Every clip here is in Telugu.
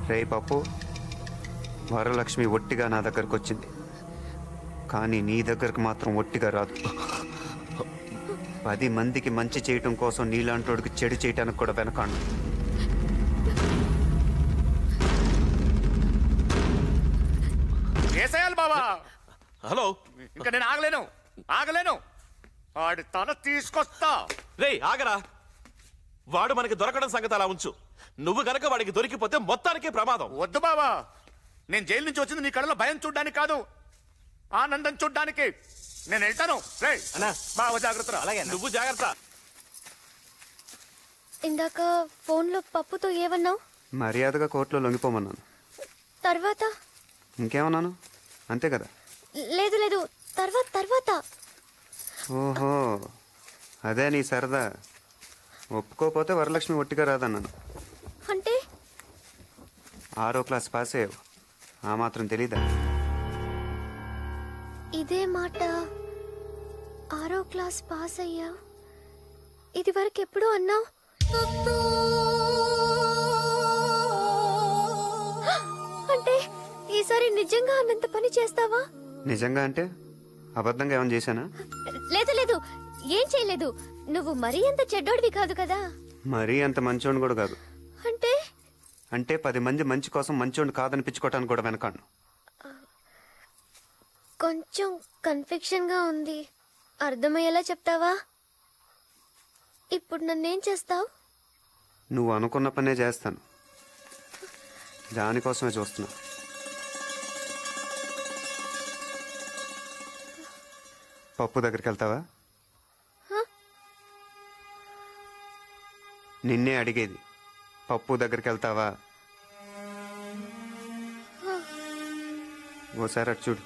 రే పప్పు, వరలక్ష్మి ఒట్టిగా నా దగ్గరకు వచ్చింది, కానీ నీ దగ్గరకు మాత్రం ఒట్టిగా రాదు. 10 మందికి మంచి చేయటం కోసం నీలాంటోడికి చెడు చేయటానికి కూడా వెనకాడు. బాబా హలో, ఇంకా నేను ఆగలేను. వాడి తల తీసుకొస్తా. రే ఆగరా, వాడు మనకి దొరకడం సంగతి అలా ఉంచు. నువ్వు గనక వాడికి దొరికిపోతే మొత్తానికే ప్రమాదం. వద్దు బాబా, నేను జైలు నుంచి వచ్చింది నీ కళ్ళలో భయం చూడ్డానికి కాదు, ఆనందం చూడ్డానికి. నేను వెళ్తాను. రే బావ జాగ్రత్త. అలాగే, నువ్వు జాగ్రత్త. ఇందాక ఫోన్లో పప్పుతో ఏమన్నావు? మర్యాదగా కోర్టులో లొంగిపోమన్నాను. తర్వాత ఇంకేమన్నాను? అంతే కదా. లేదు లేదు, తర్వాత. ఓహో, అదే నీ సరదా. ఒప్పుకోపోతే వరలక్ష్మి ఒట్టిగా రాదన్నాను. అంటే 6వ క్లాస్ పాస్ అయ్యావు, ఆ మాత్రం తెలీదా? ఇదే మాట 6వ క్లాస్ పాస్ అయ్యావు, ఇది వరకు ఎప్పుడూ అన్నావు. అంటే ఈసారి నిజంగా అన్నంత పని చేస్తావా? నిజంగా అంటే అబద్ధంగా ఏమైనా చేశానా? లేదు లేదు, ఏం చేయలేదు. నువ్వు మరీ అంత చెడ్డోడివి కాదు కదా. మరీ అంత మంచోడిని కూడా కాదు. అంటే 10 మంది మంచి కోసం మంచోడిని కాదనిపించుకోవటానికి కూడా వెనకాను. కొంచెం కన్ఫ్యూషన్ గా ఉంది, అర్థమయ్యేలా చెప్తావా? ఇప్పుడు నన్నేం చేస్తావు? నువ్వు అనుకున్న పనే చేస్తాను, దానికోసమే చూస్తున్నా. పప్పు దగ్గరికి వెళ్తావా? నిన్నే అడిగేది, పప్పు దగ్గరికి వెళ్తావా? ఓసారి అటు చూడు.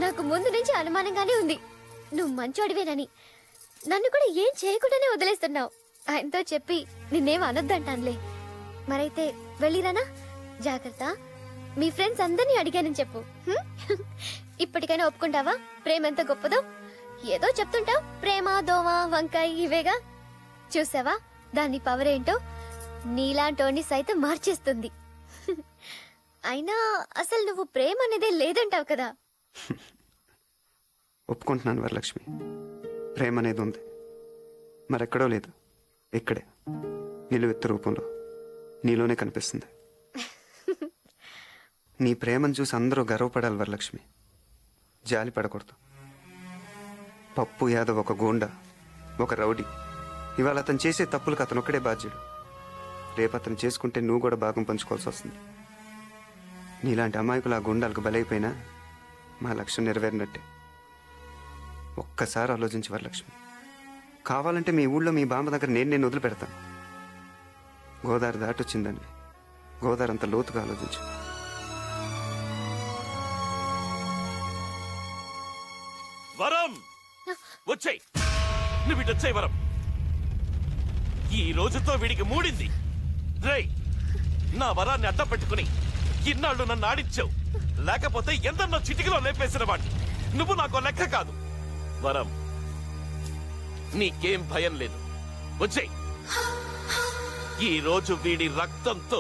నాకు ముందు నుంచి అనుమానంగానే ఉంది నువ్వు మంచోడివేనని. నన్ను కూడా ఏం చేయకుండానే వదిలేస్తున్నావు. ఆయనతో చెప్పి నిన్నేం అనొద్దంటానులే. మరైతే వెళ్ళిరానా? జాగ్రత్త. మీ ఫ్రెండ్స్ అందరినీ అడిగానని చెప్పు. ఇప్పటికైనా ఒప్పుకుంటావా ప్రేమ ఎంత గొప్పదో? ఏదో చెప్తుంటావు, ప్రేమ, దోమ, వంకాయ ఇవేగా. చూసావా దాని పవర్ ఏంటో? నీలాంటోని సైతం మార్చేస్తుంది. అయినా అసలు నువ్వు ప్రేమ అనేదే లేదంటావు కదా. ఒప్పుకుంటున్నాను వరలక్ష్మి, ప్రేమ అనేది ఉంది, మరెక్కడో లేదు, ఇక్కడే నిలువెత్తు రూపంలో నీలోనే కనిపిస్తుంది. నీ ప్రేమను చూసి అందరూ గర్వపడాలి వరలక్ష్మి, జాలి పడకూడదు. పప్పు యాదవ్ ఒక గూండా, ఒక రౌడీ. ఇవాళ అతను చేసే తప్పులకు అతను ఒక్కడే బాధ్యుడు. రేపు అతను చేసుకుంటే నువ్వు కూడా భాగం పంచుకోవాల్సి వస్తుంది. నీలాంటి అమాయకులు ఆ గుండాలకు బలైపోయినా మా లక్ష్యం నెరవేరినట్టే. ఒక్కసారి ఆలోచించి వరలక్ష్మి, కావాలంటే మీ ఊళ్ళో మీ బామ్మ దగ్గర నేను వదిలిపెడతాను. గోదావరి దాటొచ్చిందండి, గోదావరి అంత లోతుగా ఆలోచించు. వరం వచ్చాయి, నువ్వు ఇటు వచ్చాయి వరం. ఈ రోజుతో వీడికి మూడింది. రేయ్, నా వరాన్ని అడ్డం పెట్టుకుని ఇన్నాళ్ళు నన్ను ఆడించావు, లేకపోతే ఎందన్నో చిటికలో లేపేసిన వాడిని. నువ్వు నాకు లెక్క కాదు. వరం, నీకేం భయం లేదు, వచ్చేయ్. ఈ రోజు వీడి రక్తంతో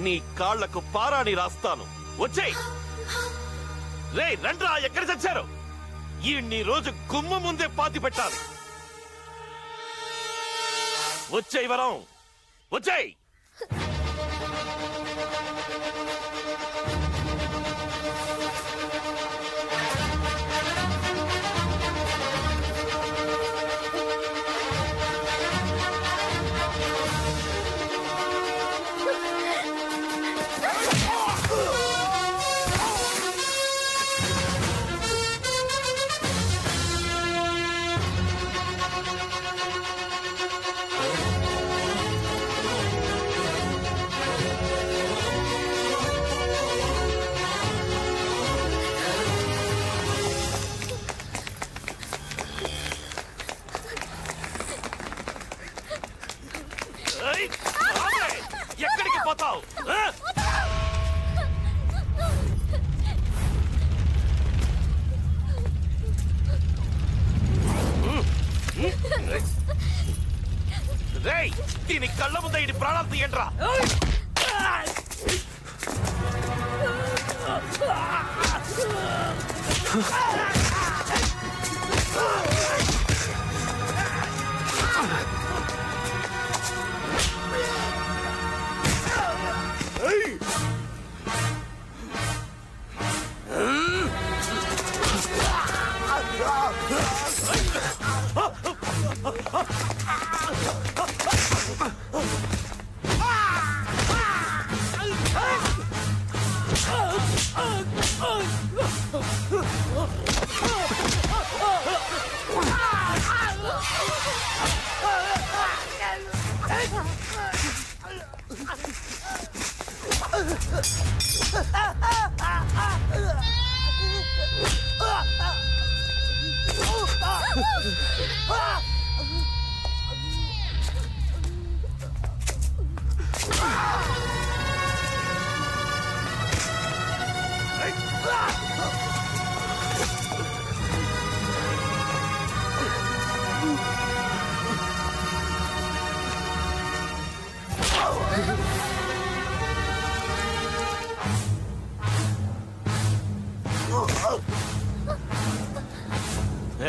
నీ కాళ్లకు పారాణి రాస్తాను, వచ్చేయ్. రే రండ్రా, ఎక్కడ చచ్చారు? ఈ రోజు గుమ్మ ముందే పాతి పెట్టాలి. వచ్చేయ్ వరం, వచ్చేయ్. చచ్చిపోతావు. రేయ్, దీని కళ్ళ ముందే ఇది ప్రాణాలు తీయండిరా.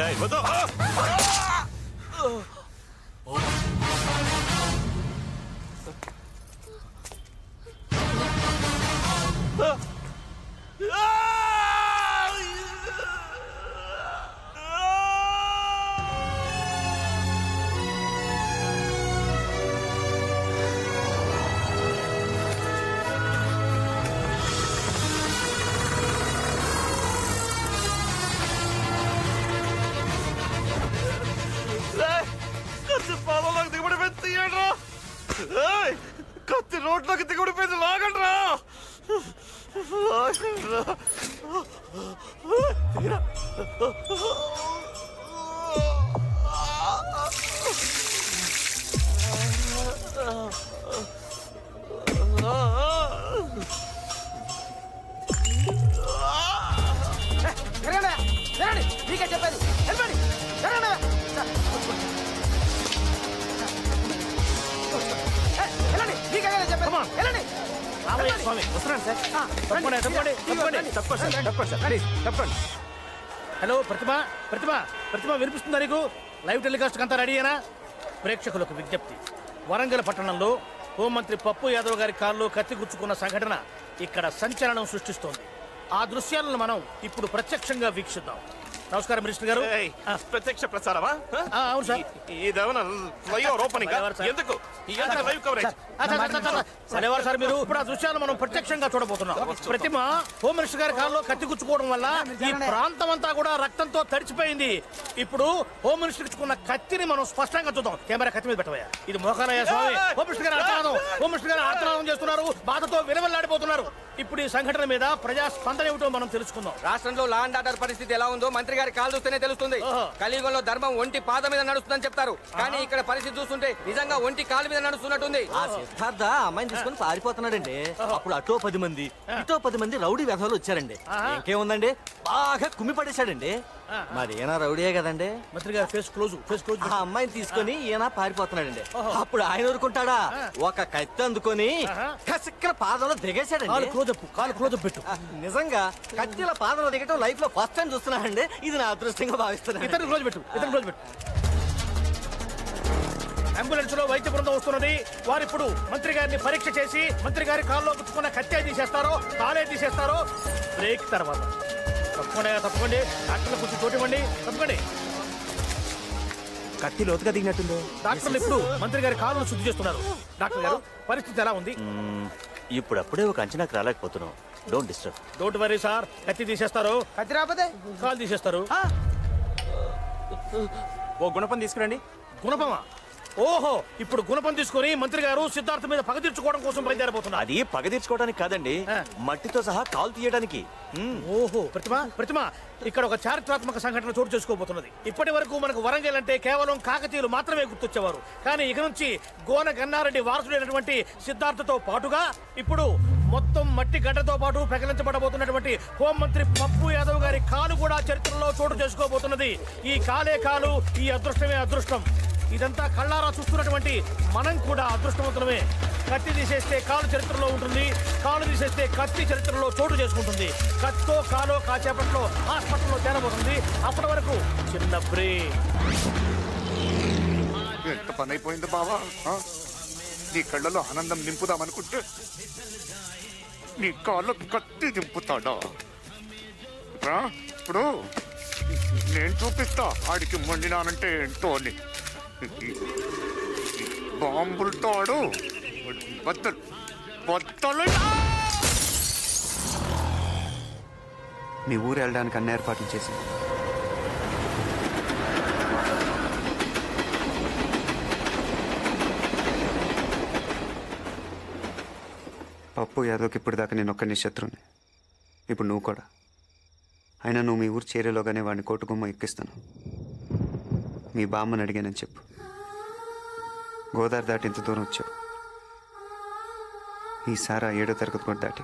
ఏయ్, వద్దు. కత్తి రోడ్లోకి దిగుడిపోయింది. లాగండ్రా. నీకే చెప్పేది. హలో ప్రతిభ, ప్రతిభ, ప్రతిభ వినిపిస్తుందా నీకు? లైవ్ టెలికాస్ట్ అంతా రెడీయేనా? ప్రేక్షకులకు విజ్ఞప్తి, వరంగల్ పట్టణంలో హోంమంత్రి పప్పు యాదవ్ గారి కారులో కత్తి గుచ్చుకున్న సంఘటన ఇక్కడ సంచలనం సృష్టిస్తోంది. ఆ దృశ్యాలను మనం ఇప్పుడు ప్రత్యక్షంగా వీక్షిద్దాం. నమస్కారం మినిస్టర్ గారు. ప్రత్యక్ష ప్రసారమా? అవును సార్. ఇదేమన్నా ఫ్లైఓవర్ ఓపెనింగ్? ఎందుకు లైవ్ కవరేజ్? సరేవారు సార్, మీరు ఇప్పుడు ఆ దృశ్యాలు మనం ప్రత్యక్షంగా చూడబోతున్నాం. ప్రతిమ హోమ్ మినిస్టర్ గారి కారులో కత్తి గుచ్చుకోవడం వల్ల ఈ ప్రాంతం అంతా కూడా రక్తంతో తడిచిపోయింది. ఇప్పుడు హోమ్ మినిస్టర్ ఇచ్చుకున్న కత్తిని మనం స్పష్టంగా చూద్దాం. కెమెరా కత్తి మీద పెట్టవయ్యా. ఇది మోకాలయ్య స్వామి. హోమ్ మినిస్టర్ గారు ఆర్తనాదం, హోమ్ మినిస్టర్ గారు ఆర్తనాదం చేస్తున్నారు, బాధతో విలవెల్లాడిపోతున్నారు. ఇప్పుడు ఈ సంఘటన మీద ప్రజా స్పందన ఏమిటో మనం తెలుసుకుందాం. రాష్ట్రంలో లా అండ్ ఆర్డర్ పరిస్థితి ఎలా ఉందో మంత్రి గారి కాలు చూస్తేనే తెలుస్తుంది. కలియుగంలో ధర్మం ఒంటి పాద మీద నడుస్తుందని చెప్తారు, కానీ ఇక్కడ పరిస్థితి చూస్తుంటే నిజంగా ఒంటి కాలు మీద నడుస్తున్నట్టుంది. సిద్ధార్థ అమ్మాయిని తీసుకొని పారిపోతున్నాడండి. అప్పుడు అటో 10 మంది ఇటో 10 మంది రౌడీ వ్యవహారాలు వచ్చారండి. ఇంకేముందండి, బాగా కుమ్మి పడేశాడండి. మరి ఈయన రౌడీయే కదండి. మంత్రి గారు ఫేస్ క్లోజ్, ఫేస్ క్లోజ్. ఆ అమ్మాయిని తీసుకొని ఈయన పారిపోతున్నాడండి. అప్పుడు ఆయన ఊరుకుంటాడా, ఒక కత్తి అందుకొని కసిక్కన పాదంలో దిగేశాడండి. కాలు క్లోజ్ పెట్టు. నిజంగా కత్తిల పాదంలో దిగటం లైఫ్ లో ఫస్ట్ టైం చూస్తున్నానండి. ఇది నా అదృష్టంగా భావిస్తున్నాను. ఇతను క్లోజ్ పెట్టు, ఇతను క్లోజ్ పెట్టు. అంబులెన్స్ లో వైద్య బృందం వస్తున్నది. వారు ఇప్పుడు మంత్రి గారిని పరీక్ష చేసి మంత్రి గారి కాల్లో గుచ్చుకున్న కత్తి తీసేస్తారో కాలే తీసేస్తారో బ్రేక్ తర్వాత. తప్పకుండా తప్పకండి, డాక్టర్లు కొంచెం చోటివ్వండి. తప్పకండి. కత్తి లోతుగా దిగినట్టుంది. డాక్టర్లు ఇప్పుడు మంత్రి గారి కాళ్ళను శుద్ధి చేస్తున్నారు. డాక్టర్ గారు, పరిస్థితి ఎలా ఉంది? ఇప్పుడప్పుడే ఒక అంచనాకు రాలేకపోతున్నాం. Don't disturb. Don't worry sir, కత్తి తీసేస్తారు, కత్తి రాకపోతే కాలు తీసేస్తారు. ఓ గుణపం తీసుకురండి. గుణపమా? ఓహో, ఇప్పుడు గుణపం తీసుకొని మంత్రి గారు సిద్ధార్థ మీద పగ తీర్చుకోవడం కోసం బయలుదేరబోతున్నారు. అది పగ తీర్చుకోవడానికి కాదండి, మట్టితో సహా కాలు తీయడానికి. ఓహో, ప్రతిమ ఇక్కడ ఒక చారిత్రాత్మక సంఘటన చోటు చేసుకోబోతున్నది. ఇప్పటి వరకు మనకు వరంగల్ అంటే కేవలం కాకతీయులు మాత్రమే గుర్తొచ్చేవారు. కానీ ఇక నుంచి గోన గన్నారెడ్డి వారసుడైనటువంటి సిద్ధార్థతో పాటుగా ఇప్పుడు మొత్తం మట్టి గడ్డతో పాటు ప్రకటించబడబోతున్నటువంటి హోంమంత్రి పప్పు యాదవ్ గారి కాలు కూడా చరిత్రలో చోటు చేసుకోబోతున్నది. ఈ కాలే కాలు, ఈ అదృష్టమే అదృష్టం. ఇదంతా కళ్ళారా చూస్తున్నటువంటి మనం కూడా అదృష్టవంతులమే. కత్తి తీసేస్తే కాలు చరిత్రలో ఉంటుంది, కాలు తీసేస్తే కత్తి చరిత్రలో చోటు చేసుకుంటుంది. కత్తో కాలో కాసేపట్లో హాస్పిటల్లో చేరబోతుంది. అప్పటి వరకు చిన్న బ్రేక్. ఎంత పని అయిపోయింది బావా. నీ కళ్ళలో ఆనందం నింపుదామనుకుంటే నీ కాళ్ళు కత్తి దింపుతాడా? ఇప్పుడు నేను చూపిస్తా ఆడికి మొండినానంటే ఏంటో అని. బాంబులతో ఆడు బద్దలు బద్దలు. మీ ఊరు వెళ్ళడానికి అన్ని ఏర్పాట్లు చేసింది. పప్పు యాదవ్కి ఇప్పుడు దాకా నేను ఒక్కని శత్రువుని. ఇప్పుడు నువ్వు కూడా. అయినా నువ్వు మీ ఊరు చేరేలోగానే వాడిని కోటుగుమ్మ ఎక్కిస్తాను. మీ బామ్మని అడిగానని చెప్పు. గోదావరి దాటి ఇంత దూరం వచ్చావు. ఈసారి 7వ తరగతి కూడా దాటి.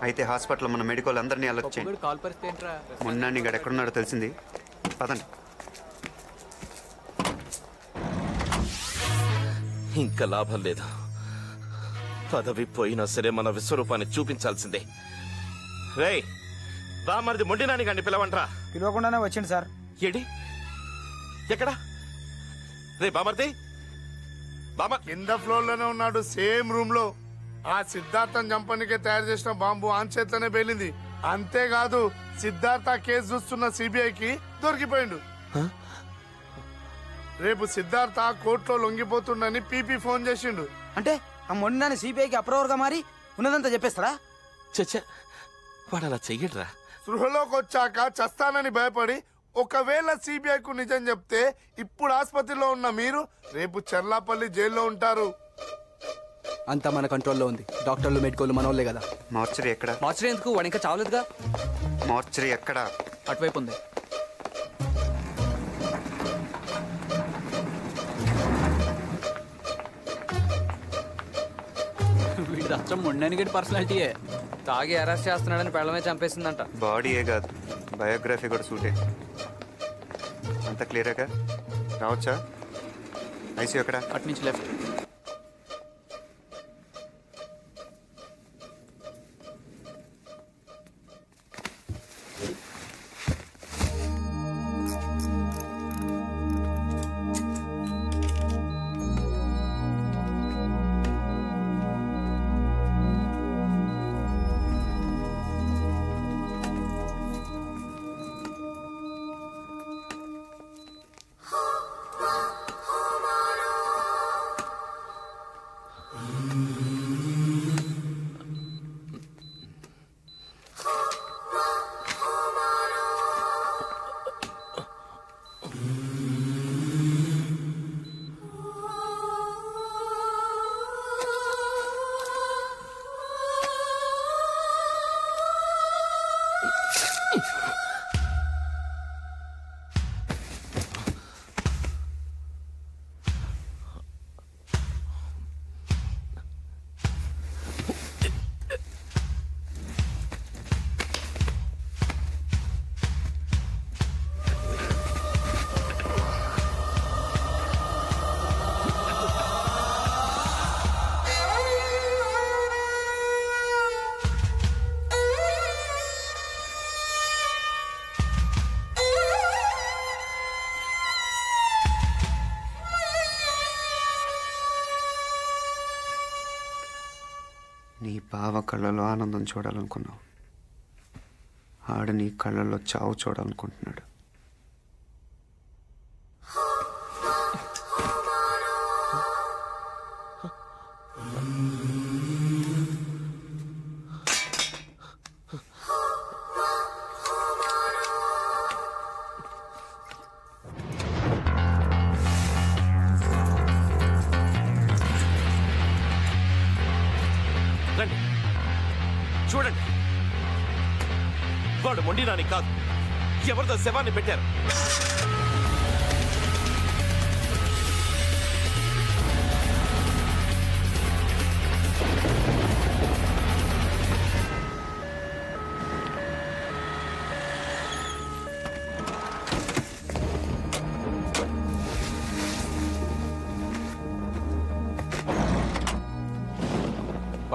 అయితే హాస్పిటల్లో మన మెడికల్ అందరినీ అలర్ట్ చేయండి. మొన్న గడ ఎక్కడున్నాడో తెలిసింది. పదండి. ఇంకా లాభం లేదు. పదవి పోయినా సరే మన విశ్వరూపాన్ని చూపించాల్సిందే. రేయ్, బామ్మరిది మొండినాని గాని పిలవంట్రా. పిలవకుండానే వచ్చింది సార్. ఏడి ఎక్కడా? రే బామర్ది, కింద ఫ్లోర్ లోనే ఉన్నాడు, సేమ్ రూమ్ లో. ఆ సిద్ధార్థం చంపనికే తయారు చేసిన బాంబు ఆన్ చేతిలోనే పేలింది. అంతేకాదు, సిద్ధార్థ కేసు చూస్తున్న సిబిఐకి దొరికిపోయిండు. రేపు సిద్ధార్థ కోర్టులో లొంగిపోతుండని పీపీ ఫోన్ చేసిండు. అంటే ఆ మొండినాన్ని సిబిఐకి అప్రూవర్ గా మారి ఉన్నదంతా చెప్పేస్తారా? చచ్చా, వాడు అలా చెయ్యడ్రా. సృహలోకి వచ్చాక చస్తానని భయపడి ఒకవేళ సిబిఐకు నిజం చెప్తే ఇప్పుడు ఆసుపత్రిలో ఉన్న మీరు రేపు చెర్లాపల్లి జైల్లో ఉంటారు. అంతా మన కంట్రోల్లో ఉంది. డాక్టర్లు మెడికోలు మనోళ్ళే కదా. మార్చరీ ఎక్కడ? మార్చరీ ఎందుకు? వాడు ఇంకా చావలేదుగా. మార్చరీ ఎక్కడ? అటువైపు ఉంది. వీడి అచ్చం మొండని గడి పర్సనాలిటీయే. తాగి అరెస్ట్ చేస్తున్నాడని పెళ్ళమే చంపేసిందంట. బాడీయే కాదు, బయోగ్రఫీ కూడా సూటే. అంత క్లియర్గా రావచ్చా? ఐసీ ఎక్కడ? అటు నుంచి లెఫ్ట్. నీ బావ కళ్ళలో ఆనందం చూడాలనుకున్నావు, ఆడ నీ కళ్ళల్లో చావు చూడాలనుకుంటున్నాడు. రండి చూడండి, వాడు మొండినాని కాదు, ఎవరిదో శవాన్ని పెట్టారు.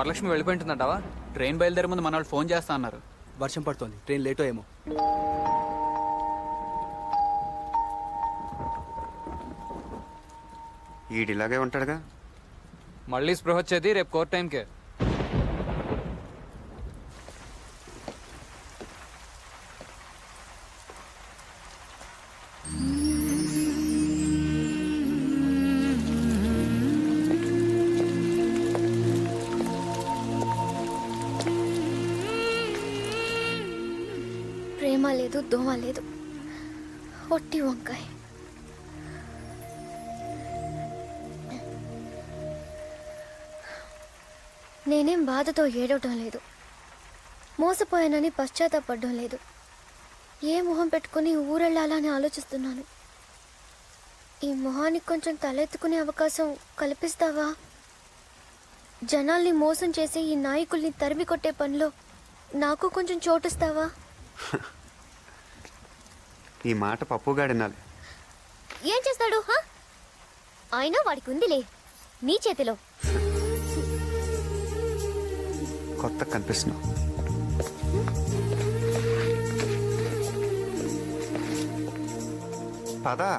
వరలక్ష్మి వెళ్ళిపోయింటుందంటావా? ట్రైన్ బయలుదేరే ముందు మన వాళ్ళు ఫోన్ చేస్తా అన్నారు. వర్షం పడుతోంది, ట్రైన్ లేటో ఏమో. ఈడిలాగే ఉంటాడుగా. మళ్ళీ స్పృహ వచ్చేది రేపు కోర్ట్ టైంకే. ప్రేమ లేదు, దోమ లేదు, ఒట్టి వంకాయ. నేనేం బాధతో ఏడవటం లేదు, మోసపోయానని పశ్చాత్తాపడడం లేదు. ఏ మొహం పెట్టుకుని ఊరెళ్ళాలని ఆలోచిస్తున్నాను. ఈ మొహానికి కొంచెం తలెత్తుకునే అవకాశం కల్పిస్తావా? జనాల్ని మోసం చేసి ఈ నాయకుల్ని తరిమి కొట్టే పనిలో నాకు కొంచెం చోటిస్తావా? ఈ మాట పప్పుగాడినాలి. ఏం చేస్తాడు? అయినా వాడికి ఉందిలే నీ చేతిలో. కొత్త కనిపిస్తున్నావు. పదా